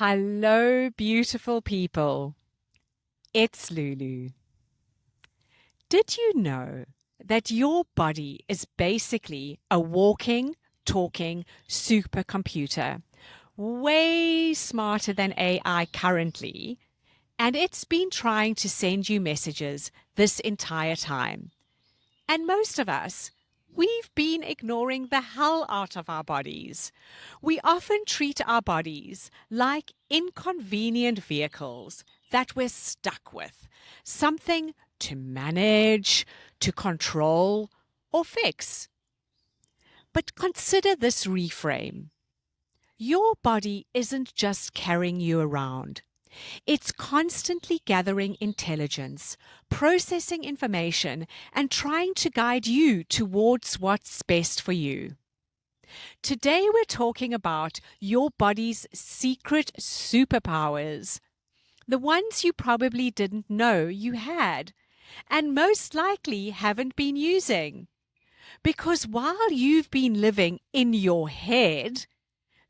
Hello, beautiful people. It's Lulu. Did you know that your body is basically a walking, talking supercomputer, way smarter than AI currently, and it's been trying to send you messages this entire time? And most of us, we've been ignoring the hell out of our bodies. We often treat our bodies like inconvenient vehicles that we're stuck with, something to manage, to control, or fix. But consider this reframe. Your body isn't just carrying you around. It's constantly gathering intelligence, processing information, and trying to guide you towards what's best for you. Today, we're talking about your body's secret superpowers, the ones you probably didn't know you had, and most likely haven't been using. Because while you've been living in your head,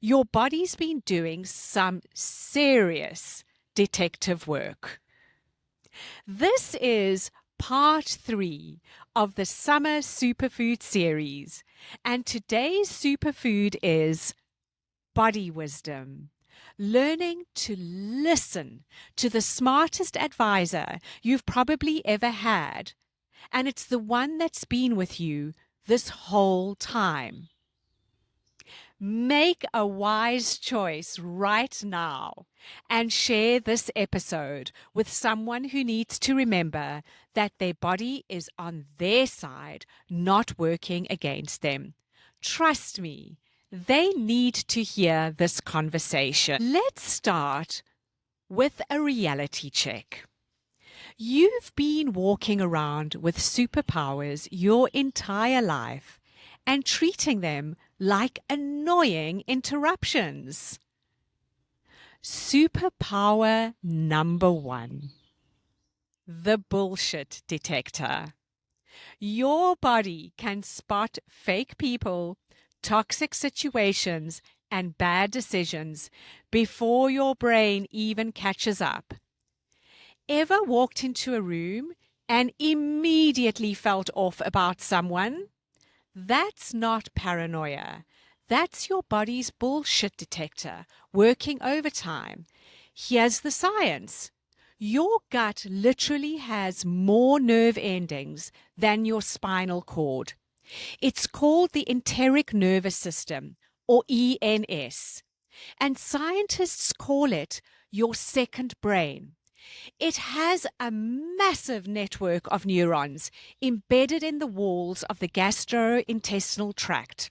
your body's been doing some serious detective work. This is part 3 of the Summer Superfood series, and today's superfood is body wisdom. Learning to listen to the smartest advisor you've probably ever had, and it's the one that's been with you this whole time. Make a wise choice right now and share this episode with someone who needs to remember that their body is on their side, not working against them. Trust me, they need to hear this conversation. Let's start with a reality check. You've been walking around with superpowers your entire life and treating them like annoying interruptions. Superpower number 1, the bullshit detector. Your body can spot fake people, toxic situations, and bad decisions before your brain even catches up. Ever walked into a room and immediately felt off about someone? That's not paranoia. That's your body's bullshit detector working overtime. Here's the science. Your gut literally has more nerve endings than your spinal cord. It's called the enteric nervous system, or ENS, and scientists call it your second brain. It has a massive network of neurons embedded in the walls of the gastrointestinal tract.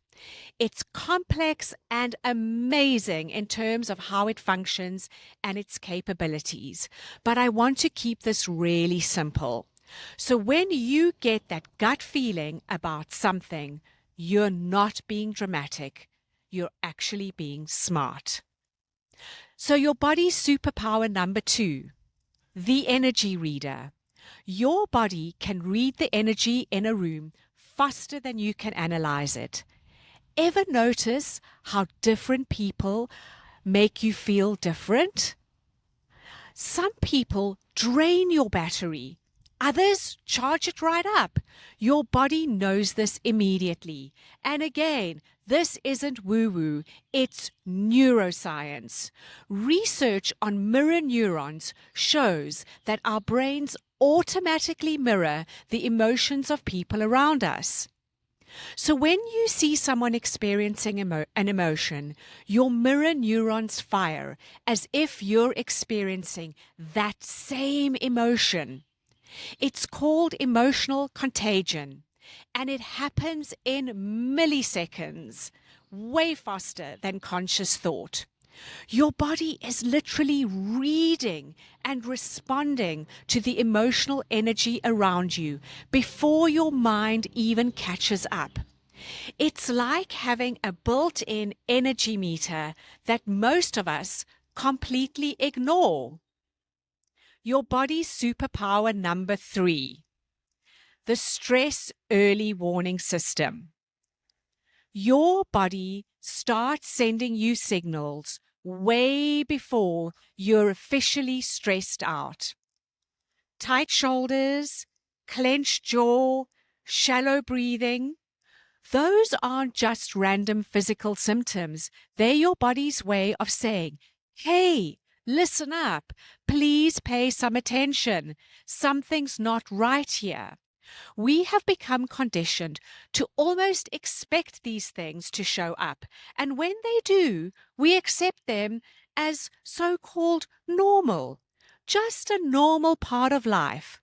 It's complex and amazing in terms of how it functions and its capabilities. But I want to keep this really simple. So when you get that gut feeling about something, you're not being dramatic. You're actually being smart. So your body's superpower number 2, the energy reader. Your body can read the energy in a room faster than you can analyze it. Ever notice how different people make you feel different? Some people drain your battery. Others charge it right up. Your body knows this immediately. And again, this isn't woo-woo, it's neuroscience. Research on mirror neurons shows that our brains automatically mirror the emotions of people around us. So when you see someone experiencing an emotion, your mirror neurons fire as if you're experiencing that same emotion. It's called emotional contagion, and it happens in milliseconds, way faster than conscious thought. Your body is literally reading and responding to the emotional energy around you before your mind even catches up. It's like having a built-in energy meter that most of us completely ignore. Your body's superpower number 3, the stress early warning system. Your body starts sending you signals way before you're officially stressed out. Tight shoulders, clenched jaw, shallow breathing. Those aren't just random physical symptoms. They're your body's way of saying, hey, listen up. Please pay some attention. Something's not right here. We have become conditioned to almost expect these things to show up. And when they do, we accept them as so-called normal, just a normal part of life.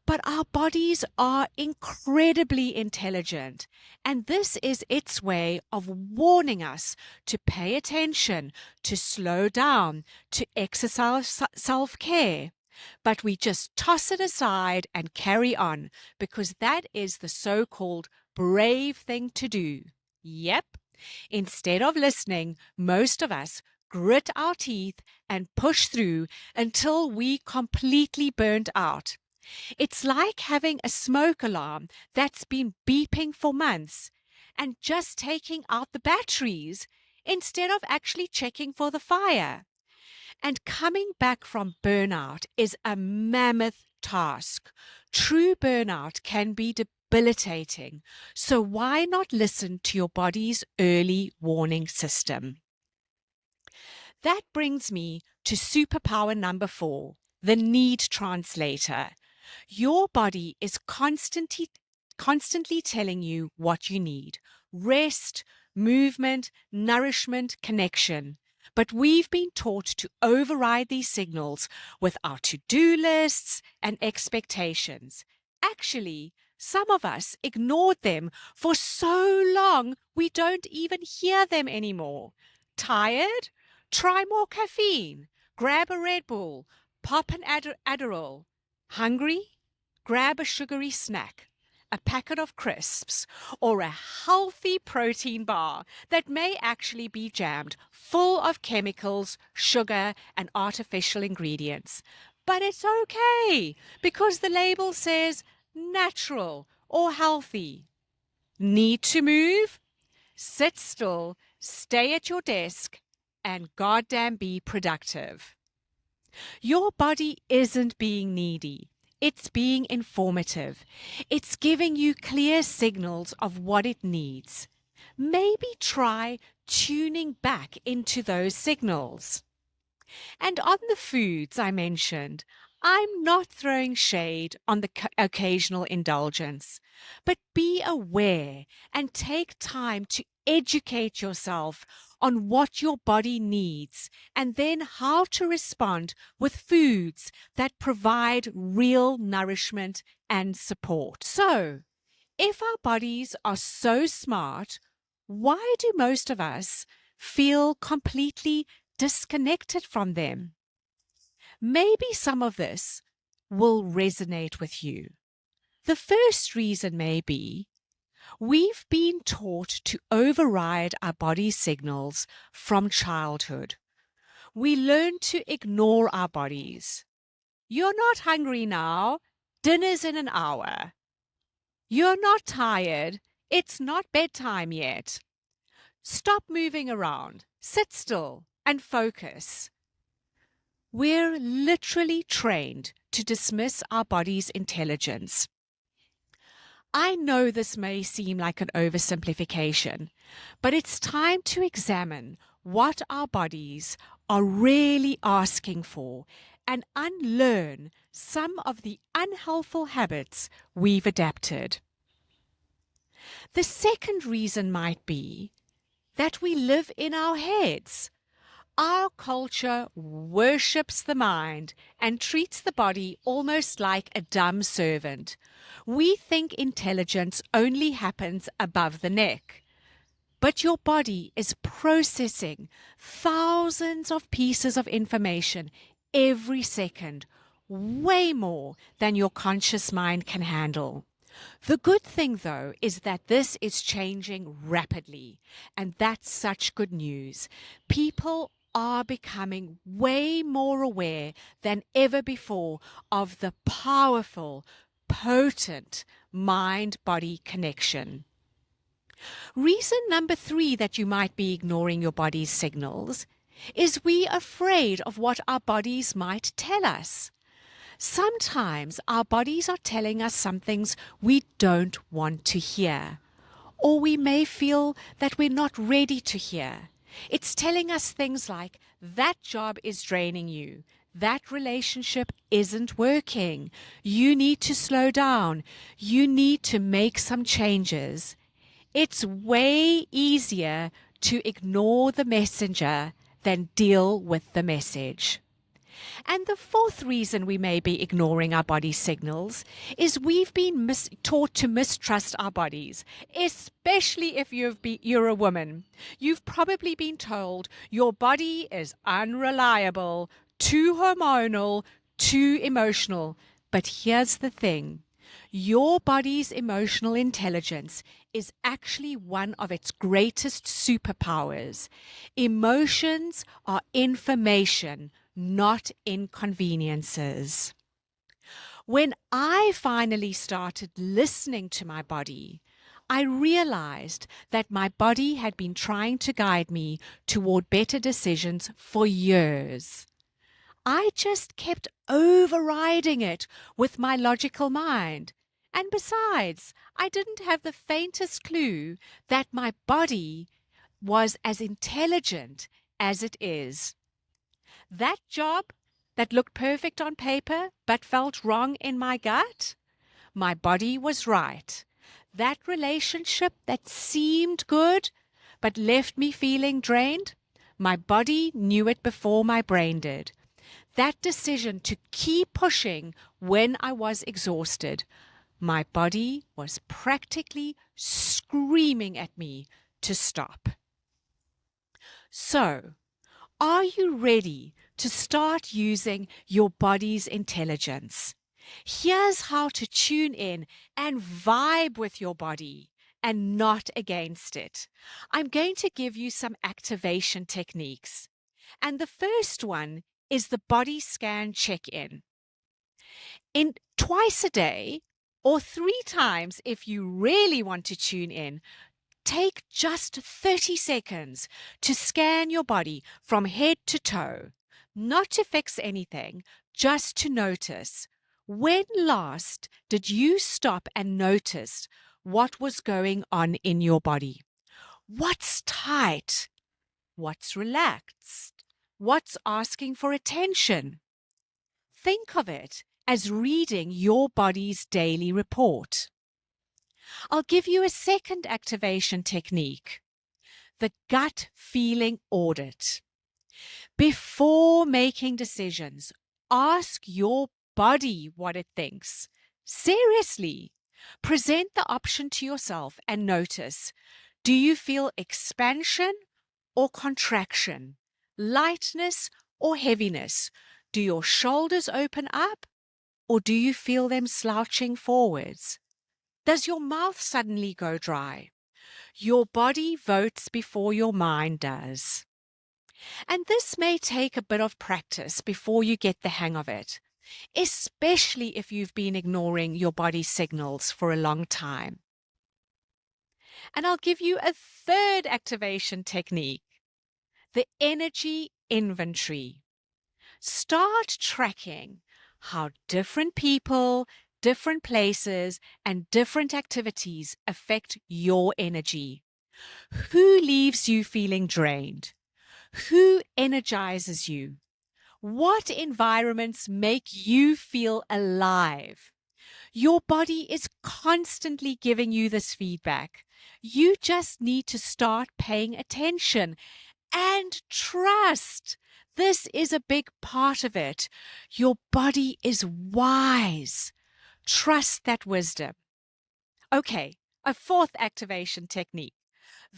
But our bodies are incredibly intelligent, and this is its way of warning us to pay attention, to slow down, to exercise self-care. But we just toss it aside and carry on because that is the so-called brave thing to do. Yep. Instead of listening, most of us grit our teeth and push through until we completely burnt out. It's like having a smoke alarm that's been beeping for months and just taking out the batteries instead of actually checking for the fire. And coming back from burnout is a mammoth task. True burnout can be debilitating. So why not listen to your body's early warning system? That brings me to superpower number 4, the need translator. Your body is constantly telling you what you need: rest, movement, nourishment, connection. But we've been taught to override these signals with our to-do lists and expectations. Actually, some of us ignored them for so long we don't even hear them anymore. Tired? Try more caffeine. Grab a Red Bull. Pop an Adderall. Hungry? Grab a sugary snack, a packet of crisps, or a healthy protein bar that may actually be jammed full of chemicals, sugar, and artificial ingredients. But it's okay because the label says natural or healthy. Need to move? Sit still, stay at your desk, and goddamn be productive. Your body isn't being needy. It's being informative. It's giving you clear signals of what it needs. Maybe try tuning back into those signals. And on the foods I mentioned, I'm not throwing shade on the occasional indulgence, but be aware and take time to educate yourself on what your body needs and then how to respond with foods that provide real nourishment and support. So, if our bodies are so smart, why do most of us feel completely disconnected from them? Maybe some of this will resonate with you. The first reason may be we've been taught to override our body's signals from childhood. We learn to ignore our bodies. You're not hungry now. Dinner's in an hour. You're not tired. It's not bedtime yet. Stop moving around. Sit still and focus. We're literally trained to dismiss our body's intelligence. I know this may seem like an oversimplification, but it's time to examine what our bodies are really asking for and unlearn some of the unhelpful habits we've adapted. The second reason might be that we live in our heads. Our culture worships the mind and treats the body almost like a dumb servant. We think intelligence only happens above the neck. But your body is processing thousands of pieces of information every second, way more than your conscious mind can handle. The good thing, though, is that this is changing rapidly, and that's such good news. People are becoming way more aware than ever before of the powerful, potent mind-body connection. Reason number 3 that you might be ignoring your body's signals is we afraid of what our bodies might tell us. Sometimes our bodies are telling us some things we don't want to hear, or we may feel that we're not ready to hear. It's telling us things like, that job is draining you. That relationship isn't working. You need to slow down. You need to make some changes. It's way easier to ignore the messenger than deal with the message. And the fourth reason we may be ignoring our body signals is we've been taught to mistrust our bodies, especially if you're a woman. You've probably been told your body is unreliable, too hormonal, too emotional. But here's the thing. Your body's emotional intelligence is actually one of its greatest superpowers. Emotions are information, not inconveniences. When I finally started listening to my body, I realized that my body had been trying to guide me toward better decisions for years. I just kept overriding it with my logical mind. And besides, I didn't have the faintest clue that my body was as intelligent as it is. That job that looked perfect on paper but felt wrong in my gut, my body was right. That relationship that seemed good but left me feeling drained, my body knew it before my brain did. That decision to keep pushing when I was exhausted, my body was practically screaming at me to stop. So, are you ready to start using your body's intelligence? Here's how to tune in and vibe with your body and not against it. I'm going to give you some activation techniques. And the first one is the body scan check-in. In twice a day or 3 times if you really want to tune in, take just 30 seconds to scan your body from head to toe, not to fix anything, just to notice. When last did you stop and notice what was going on in your body? What's tight? What's relaxed? What's asking for attention? Think of it as reading your body's daily report. I'll give you a second activation technique, the gut feeling audit. Before making decisions, ask your body what it thinks. Seriously, present the option to yourself and notice, do you feel expansion or contraction, lightness or heaviness? Do your shoulders open up or do you feel them slouching forwards? Does your mouth suddenly go dry? Your body votes before your mind does. And this may take a bit of practice before you get the hang of it, especially if you've been ignoring your body signals for a long time. And I'll give you a third activation technique, the energy inventory. Start tracking how different people, different places, and different activities affect your energy. Who leaves you feeling drained? Who energizes you? What environments make you feel alive? Your body is constantly giving you this feedback. You just need to start paying attention and trust. This is a big part of it. Your body is wise. Trust that wisdom. Okay, a fourth activation technique,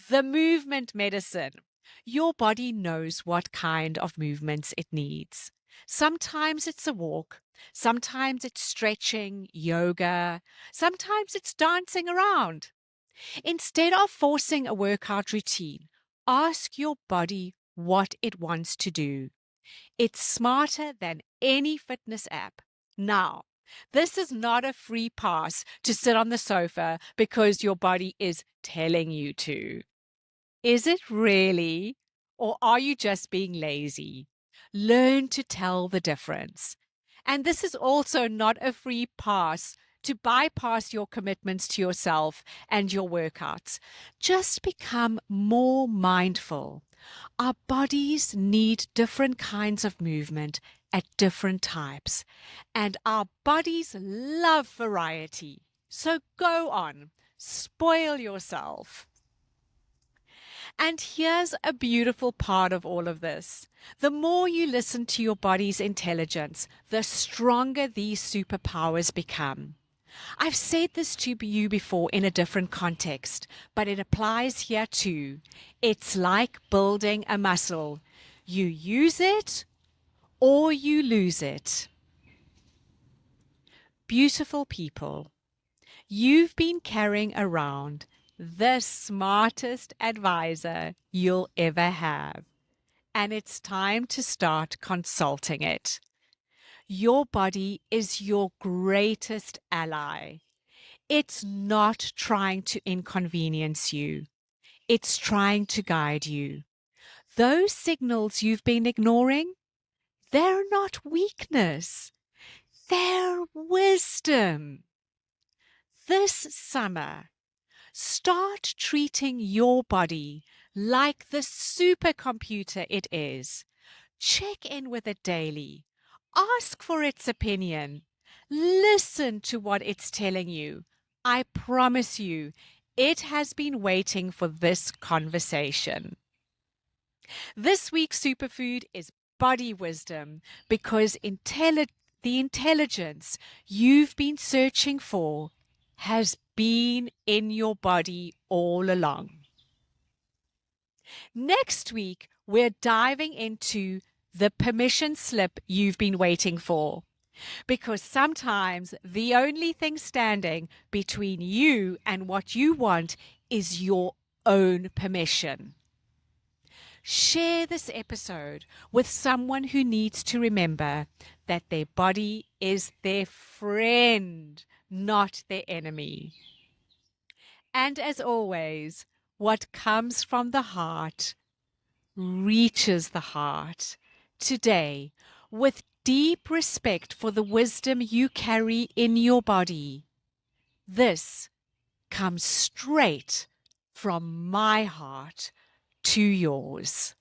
the movement medicine. Your body knows what kind of movements it needs. Sometimes it's a walk, sometimes it's stretching, yoga, sometimes it's dancing around. Instead of forcing a workout routine, ask your body what it wants to do. It's smarter than any fitness app. Now, this is not a free pass to sit on the sofa because your body is telling you to. Is it really? Or are you just being lazy? Learn to tell the difference. And this is also not a free pass to bypass your commitments to yourself and your workouts. Just become more mindful. Our bodies need different kinds of movement at different types, and our bodies love variety. So go on, spoil yourself. And here's a beautiful part of all of this. The more you listen to your body's intelligence, the stronger these superpowers become. I've said this to you before in a different context, but it applies here too. It's like building a muscle. You use it or you lose it. Beautiful people, you've been carrying around the smartest advisor you'll ever have, and it's time to start consulting it. Your body is your greatest ally. It's not trying to inconvenience you. It's trying to guide you. Those signals you've been ignoring, they're not weakness. They're wisdom. This summer, start treating your body like the supercomputer it is. Check in with it daily. Ask for its opinion. Listen to what it's telling you. I promise you, it has been waiting for this conversation. This week's superfood is body wisdom because the intelligence you've been searching for has been in your body all along. Next week, we're diving into the permission slip you've been waiting for. Because sometimes the only thing standing between you and what you want is your own permission. Share this episode with someone who needs to remember that their body is their friend, not their enemy. And as always, what comes from the heart reaches the heart. Today, with deep respect for the wisdom you carry in your body, this comes straight from my heart to yours.